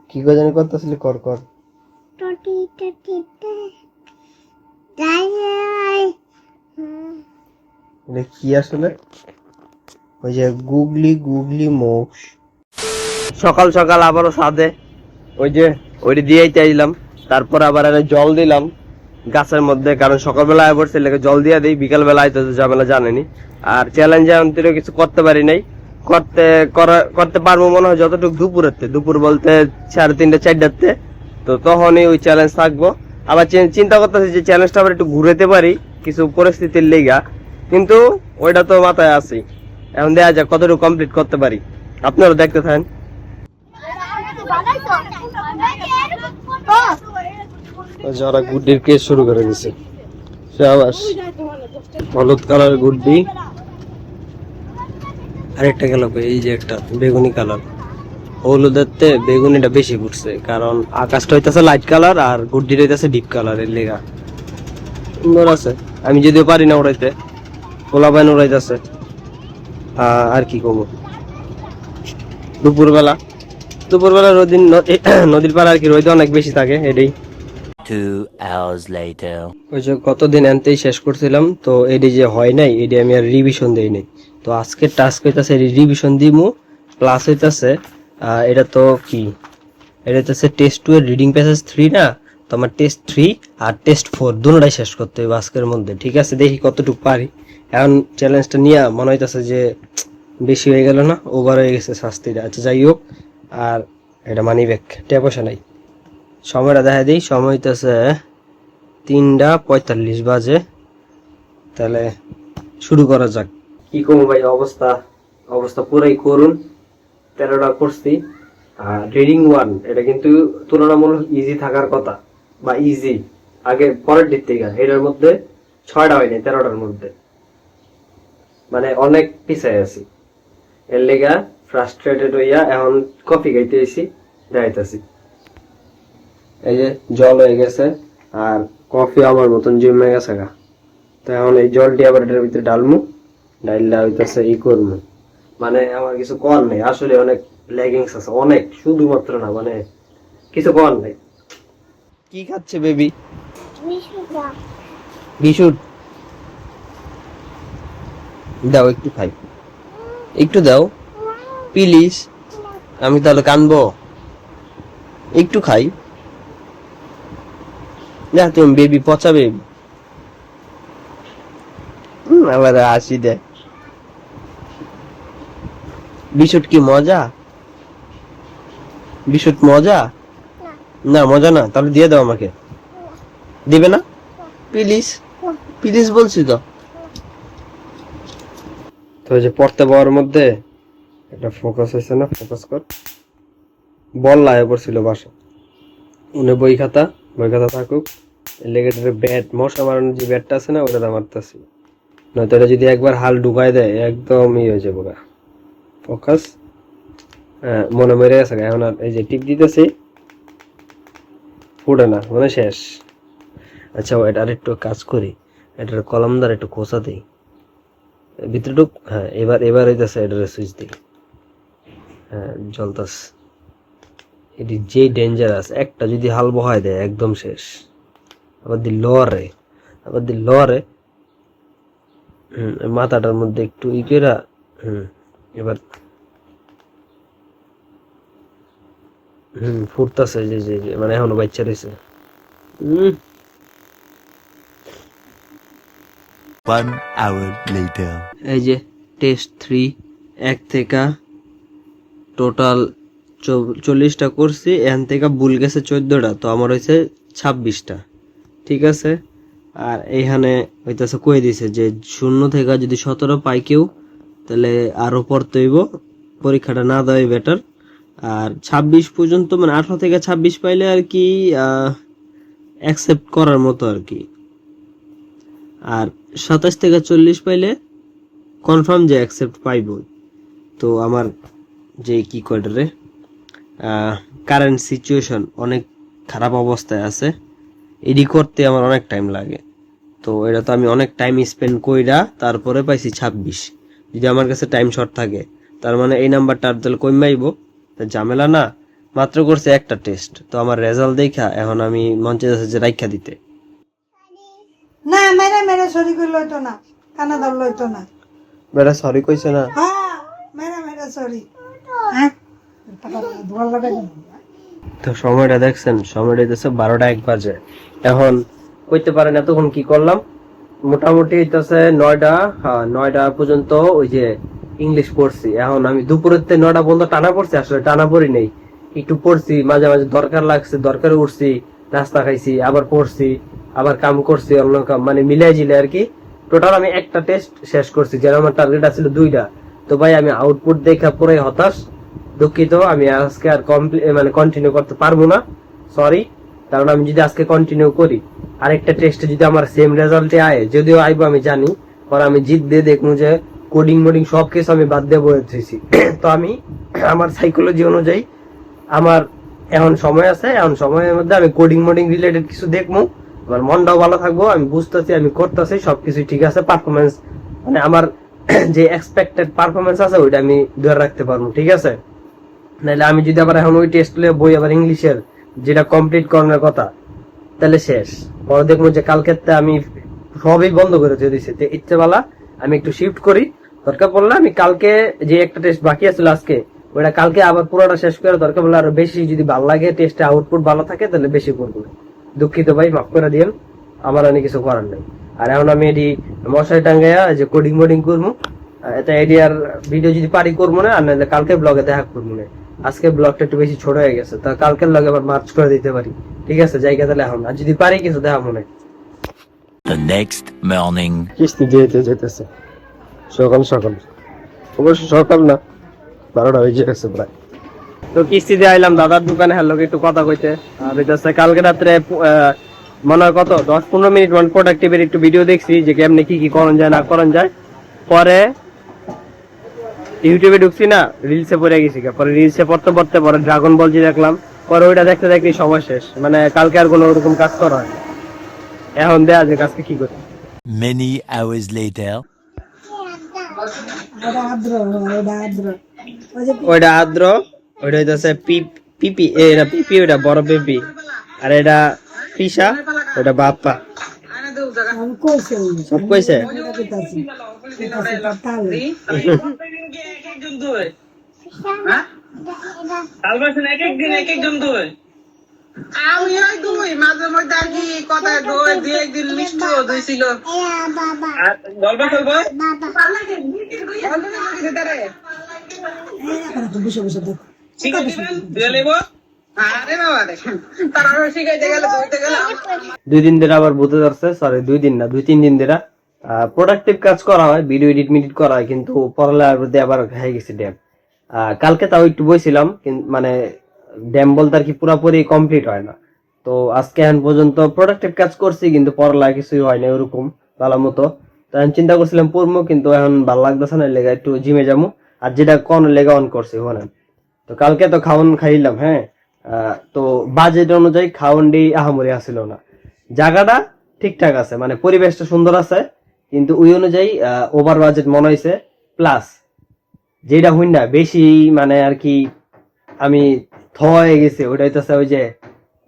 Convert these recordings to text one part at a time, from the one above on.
কি করে জানি করতেছিলি, কর কর। এটা কি আসলে? ওই যে গুগলি গুগলি মোক্স। সকাল সকাল আবারও ছাদে ওই যে ওইটা দিয়েই চাইলাম, তারপর আবার জল দিলাম গাছের মধ্যে, কারণ সকালবেলা আয় পড়ছে লেগে জল দিয়ে দিই, বিকাল বেলা আইতে ঝামেলা জানেনি। আর চ্যালেঞ্জে অন্তরে কিছু করতে পারি নাই, করতে পারবো মনে হয় যতটুকু দুপুর বলতে 3:30 4টাতে, তো তখনই ওই চ্যালেঞ্জ থাকবো। আবার চিন্তা করতেছি যে চ্যালেঞ্জটা আবার একটু ঘুরাতে পারি কিছু পরিস্থিতির লেগা, কিন্তু ওইটা তো মাথায় আছে। এখন দেখা যাক কতটুকু কমপ্লিট করতে পারি, আপনারা দেখতে থাকেন। যারা গুড্ডির কেস শুরু করে দিছে, হলুদ কালার গুড্ডি, আরেকটা গেল এই যে একটা বেগুনি কালার। হলুদের বেগুনিটা বেশি ফুটছে, কারণ আকাশটা হইতেছে লাইট কালার আর গুড্ডিটা হইতেছে ডিপ কালার, এর লেগা সুন্দর আছে। আমি যদিও পারি না উড়াইতে, পোলা পাইন উড়াইতেছে। আর কি করবো, দুপুরবেলা নদীর পাড়ে আর কি রোদ অনেক বেশি থাকে, এটাই। 2 hours later. ওই যে কতদিন আনতেই শেষ করছিলাম, তো এটি যে হয় নাই, এটি আমি আর রিভিশন দেই নাই। তো আজকে টাস্ক হইতাছে রিভিশন দিমু, প্লাস হইতাছে এটা তো কি, এটা হইতাছে টেস্ট 2 এর রিডিং প্যাসেজ 3 না, তো আমার টেস্ট 3 আর টেস্ট 4 দুটোটাই শেষ করতে হবে আজকের মধ্যে। ঠিক আছে, দেখি কতটুকু পারি। এখন চ্যালেঞ্জটা নিয়ে মনে হইতাছে যে বেশি হয়ে গেল না, ওভার হয়ে গেছে শাস্তিটা। আচ্ছা যাই হোক, আর এটা মানি ব্যাক টাকা পয়সা নাই। সময়টা দেখা দিই, সময় হইতেছে 3:45 বাজে। তাহলে শুরু করা যাক। কি করবো ভাই, অবস্থা পুরাই করুন। 13টা করছি। আর রিডিং 1 এটা কিন্তু তুলনামূলক ইজি থাকার কথা, বা ইজি আগে পরের দিক থেকে। এটার মধ্যে 6টা হয়নি, 13টার মধ্যে, মানে অনেক পিছায় আছি। এর লেগা ফ্রাস্ট্রেটেড হইয়া এখন কফি খাইতে এসি, যাইতেছি। এই যে জল হয়ে গেছে, আর কফি আমার মতন জমে গেছে গা। তো এখন এই জলটি আবার এটার ভিতরে ডালমু, ডাইলটা হইতেছে করবো। মানে আমার কিছু কর নেই, আসলে অনেক লেগিংস আছে, অনেক, শুধুমাত্র না, মানে কিছু কর নেই। কি খাচ্ছে বেবি? বিস্কুট দাও, একটু খাই, একটু দাও প্লিজ, আমি তাহলে কানবো। একটু খাই না, তুমি বেবি, পচা বেবি। আবার হাসি দেয়। বিস্কুট কি মজা? বিস্কুট মজা না? মজা না? তাহলে দিয়ে দাও আমাকে। দিবে না? প্লিজ প্লিজ বলছি তো। তো যে পড়তে বওয়ার মধ্যে একটা ফোকাস হয়েছে না, ফোকাস কর। বল লাগে পড়ছিল বাসা, উনি বই খাতা থাকুক, লেগেটারে ব্যাট, মশা মারানোর যে ব্যাটটা আছে না, ওটা মারতেছি। নয়তো এটা যদি একবার হাল ঢুকাই দেয় একদম হয়ে যাবো গা। ফোকাস, হ্যাঁ মনে মরে গেছে। এখন আর এই যে টিপ দিতেছি, ফুটে না, মানে শেষ। আচ্ছা এটা আর একটু কাজ করি, এটার কলম দ্বারা একটু খোঁচা দিই ভিতরে ঢুক। হ্যাঁ এবার হইতেছে, এটার সুইচ দিই। হ্যাঁ জ্বলতাস। এটি যে ডেঞ্জারাস, একটা যদি হাল বহায় দেয় একদম শেষ। আবার দি লরে মাথাটার মধ্যে একটু ইকেরা। এবার ফুটতেছে, যে মানে এখনো বাচ্চা রয়েছে। 1 hour later. এই যে টেস্ট 3 1 থেকে টোটাল 40টা করছি, এখান থেকে ভুল গেছে 14টা, তো আমার হয়েছে 26টা। ঠিক আছে, আর এইখানে হইতেছে কয়ে দিছে যে 0 থেকে যদি 17 পাই কেউ, তাহলে আরো পড়তে হইব, পরীক্ষাটা না দেওয়াই বেটার। আর 26 পর্যন্ত, মানে 18 থেকে 26 পাইলে আর কি অ্যাকসেপ্ট করার মতো আর কি। আর 27 থেকে 40 পাইলে কনফার্ম যে অ্যাকসেপ্ট পাইব। তো আমার যে কি করে কারেন্ট সিচুয়েশন অনেক খারাপ অবস্থায় আছে, এডি করতে আমার অনেক টাইম লাগে। তো এটা তো আমি অনেক টাইম স্পেন্ড কইরা তারপরে পাইছি 26। যদি আমার কাছে টাইম শর্ট থাকে, তার মানে এই নাম্বারটা আর তাহলে কমে আইব, ঝামেলা না। মাত্র করছি একটা টেস্ট, তো আমার রেজাল্ট দেখা এখন আমি মন চাইছে যে রাইখা দিতে। না মেরে মেরে সরি করে লইতো না, কানা দাও লইতো না। বেটা সরি কইছে না? হ্যাঁ মেরে মেরে সরি। হ্যাঁ ধোয়ার লাগে তো সময়টা দেখছেন, সময়টা হইতেছে 12টা 1 বাজে। এখন কইতে পারেন এতক্ষণ কি করলাম? মোটামুটি হইতেছে 9টা, হ্যাঁ 9টা পর্যন্ত ওই যে ইংলিশ পড়ছি। এখন আমি দুপুরের 9টা পর্যন্ত টানা পড়ছি, আসলে টানা পড়ি নেই, একটু পড়ছি, মাঝে মাঝে দরকার লাগছে, দরকারে উঠছি, নাস্তা খাইছি, আবার পড়ছি, আবার কাম করছি, অন্য কাম, মানে মিলাই জিলে আর কি। টোটাল আমি একটা টেস্ট শেষ করছি, যেন আমার টার্গেট ছিল 2টা। তো ভাই আমি আউটপুট দেখা পুরো হতাশ, দুঃখিত। আমি আজকে আর মানে কন্টিনিউ করতে পারবো না, সরি। কারণ আমি যদি আজকে কন্টিনিউ করি, আরেকটা টেস্টে যদি আমার সেম রেজাল্টে আয়, যদিও আইবো আমি জানি, পরে আমি জিত দিয়ে দেখবো যে কোডিং মোডিং সবকিছু আমি বাদ দিয়ে বলেছি। তো আমি আমার সাইকোলজি অনুযায়ী আমার এখন সময় আছে, এখন সময়ের মধ্যে আমি কোডিং মোডিং রিলেটেড কিছু দেখবো, আমার মনটাও ভালো থাকবো, আমি বুঝতেছি, আমি করতেছি, সবকিছু ঠিক আছে। পারফরমেন্স মানে আমার যে এক্সপেক্টেড পারফরমেন্স আছে ওইটা আমি ধরে রাখতে পারবো, ঠিক আছে। নাহলে আমি যদি আবার এখন ওই টেস্ট বই আবার ইংলিশের যেটা কমপ্লিট করানোর কথা, তাহলে শেষ। পরে দেখবো যে কালকে আমি সবই বন্ধ করে দিয়ে দিচ্ছি। ইচ্ছে বেলা আমি একটু শিফট করি, দরকার পড়লে আমি কালকে যে একটা টেস্ট বাকি আছিল আজকে, ওইটা কালকে আবার পুরোটা শেষ করে, দরকার পড়লে আরো বেশি যদি ভালো লাগে, টেস্টে আউটপুট ভালো থাকে, তাহলে বেশি করবো। দুঃখিত ভাই, মাফ করে দিন, আমার অনেক কিছু করার নেই। আর এখন আমি এটি মশাই টাঙ্গাইয়া যে কোডিং মোডিং করবো, এটা এডিয়ার ভিডিও যদি পারি করবো না, আর নাহলে কালকে ব্লগে দেখা করবো না। আজকে ব্লগটা একটু বেশি ছোট হয়ে গেছে, তা কালকের লগে আবার মার্চ করে দিতে পারি, ঠিক আছে। জায়গা তাহলে এখন আর যদি পারি কিছু দেখা মনে। The next morning. কিস্তি দিতে যেতেছে সকাল সকাল, অবশ্য সকাল না, 12টা বেজে গেছে প্রায়। তো কিস্তি দিয়ে আইলাম দাদার দোকানে, হ্যালো একটু কথা কইতে। আর হইতেছে কালকে রাত্রে মনে হয় কত 10-15 মিনিট ওয়ান প্রোডাক্টিভের একটু ভিডিও দেখছি যে কেমনে কি কি করণ যায় না করণ যায়। পরে ইউটিউবে ঢুকছি না, রিলসে পড়ে গেছি, পরে রিলসে পড়তে পড়তে পরে ড্রাগন বল জি দেখলাম, পরে ওইটা দেখতে দেখতে সময় শেষ, মানে কালকে আর কোনো ওরকম কাজ করা হয় না। এখন দেয়া যে কাজকে কি করি। Many hours later. ওটা আদ্র, ওটা আদ্র, ওই যে ওইটা আদ্র, ওইটা হইতেছে পিপি, এটা পিপি, ওইটা বড় পিপি। আর এটা পিসা, ওইটা বাপ্পা। আমি কইছি সব কইছে। ওটা কইতাছি তাহলে আমি ওই দুই মাঝে মধ্যে আর কি কথা দই দুই একদিন মিষ্টিও দইছিল বসে বসে দেখো আরে বাবা দেখেন তারা শিখাইতে গেলে দইতে গেলে 2 দিন ধরে আবার ভূতে ধরছে, সরি 2 দিন না, 2-3 দিন ধরে প্রোডাক্টিভ কাজ করা হয়, ভিডিও এডিট মিডিট করা হয়, কিন্তু পড়ালেখার মধ্যে আবার হয়ে গেছে ড্যাম। কালকে তাও একটু বইছিলাম, মানে ড্যাম বলতে আর কি পুরোপুরি কমপ্লিট হয় না। তো আজকে এখন পর্যন্ত প্রোডাক্টিভ কাজ করছি, কিন্তু পড়ালেখা কিছুই হয় না ওরকম ভালো মতো। তো আমি চিন্তা করছিলাম পড়বো, কিন্তু এখন ভালো লাগতেছে না, লেগে একটু জিমে যাবো। আর যেটা কোন লেগে অন করছি ওখানে। তো কালকে তো খাওয়ান খাইলাম, হ্যাঁ, তো বাজেট অনুযায়ী খাওয়ানটি আহামরি আসছিল না। জায়গাটা ঠিকঠাক আছে, মানে পরিবেশটা সুন্দর আছে, কিন্তু ওই অনুযায়ী ওভার বাজেট মনে হয়েছে। প্লাস যেটা হইন না বেশি, মানে আর কি আমি হয়ে গেছে, ওইটা হইতেছে ওই যে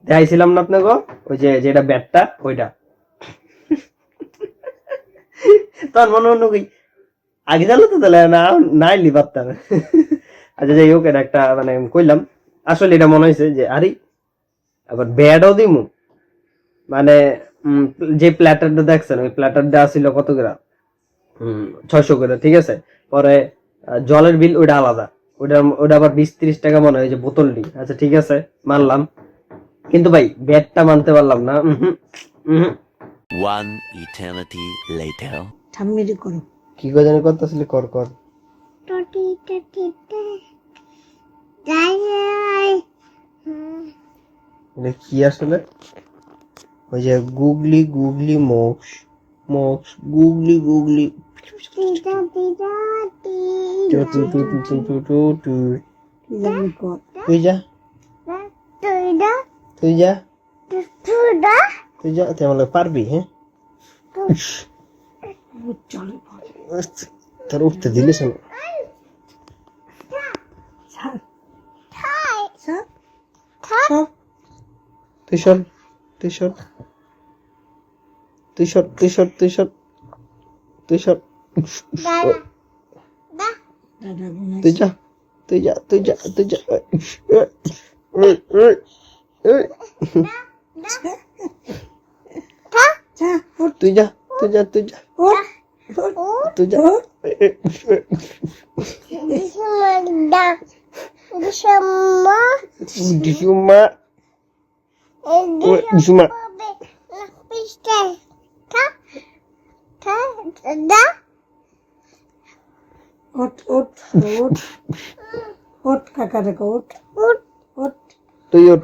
দেখাইছিলাম না আপনাকে, ওই যে যেটা ব্যাটটা ওইটা। তোর মনে অন্য কই আগে জানলো তো, তাহলে না নাইলি পারতাম। আচ্ছা যাই হোক, এটা একটা মানে কইলাম, আসলে এটা মনে হয়েছে যে আরে আবার ব্যাডও দিমু, মানে যে প্ল্যাটারটা দেখছেন, ওই প্ল্যাটারটা আসছিল কত গ্রাম, 600 করে, ঠিক আছে। পরে জলের বিল ওইটা আলাদা, ওটা আবার 20-30 টাকা মনে হয় যে বোতলটি। আচ্ছা ঠিক আছে, মানলাম, কিন্তু ভাই ব্যাটটা মানতে পারলাম না। One eternity later. ঠাম্মিরি করো কি করে জানি করতেছিলি, কর কর। এটা কি আসলে? ওই যে গুগলি গুগলি মোক্স মোক্স গুগলি গুগলি তুই যা তুই যা তুই যা, তুই আমার পারবি? হ্যাঁ, তোর উঠতে দিলিস না। সব তুই সর তুই সর তুই সর তুই সর তুই সর তুই সর দাদা ঘুমাই তুই যা তুই যা তুই যা তুই যা যা উঠ তুই যা তুই যা তুই যা উঠ তুই যা ডিসুমা ডিসুমা উঠ উঠ উঠ উঠ কাকা দেখো উঠ উঠ তুই ওঠ